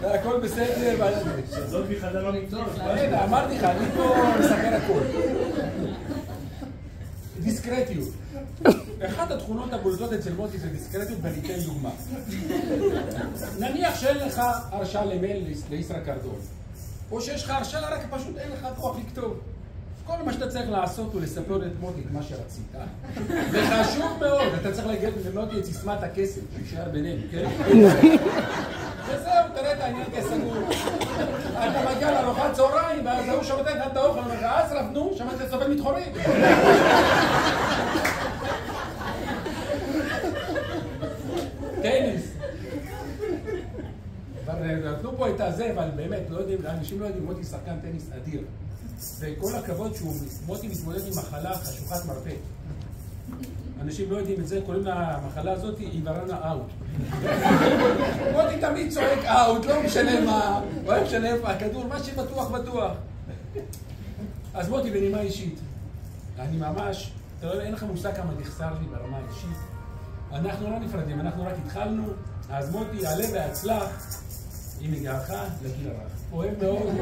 הכל בסדר. שזאת מחדר המקצוע. אמרתי לך, אני פה מסקר הכל. דיסקרטיות. אחת התכונות הבולטות אצל מוטי זה דיסקרטיות, ואני אתן דוגמה. נניח שאין לך הרשאה למייל לישראכרט, או שיש לך הרשאה רק פשוט אין לך כוח לכתוב. כל מה שאתה צריך לעשות הוא לספר את מוטי את מה שרצית. וחשוב מאוד, אתה צריך להגיד למוטי את סיסמת הכסף, שישאר בינינו, כן? וזהו, תראה את העניין כסגור. אתה מגיע לארוחת צהריים, ואז הוא שמעת את האוכל, ואומר לך, אסרף, נו, שמעת את סובל מתחורים. טניס. נתנו פה את הזה, אבל באמת, אנשים לא יודעים, מוטי שחקן טניס אדיר. וכל הכבוד מוטי מתמודד עם מחלה חשוכת מרפא. אנשים לא יודעים את זה, קוראים למחלה הזאת עיוורון אאוט. מוטי תמיד צועק אאוט, לא משנה מה, לא משנה איפה הכדור, מה שבטוח בטוח. אז מוטי בנימה אישית, אני ממש, אתה יודע, אין לך מושג כמה תחסר לי ברמה האישית. אנחנו לא נפרדים, אנחנו רק התחלנו, אז מוטי, עלה והצלח עם הגעתך לגיל הרך. אוהב מאוד.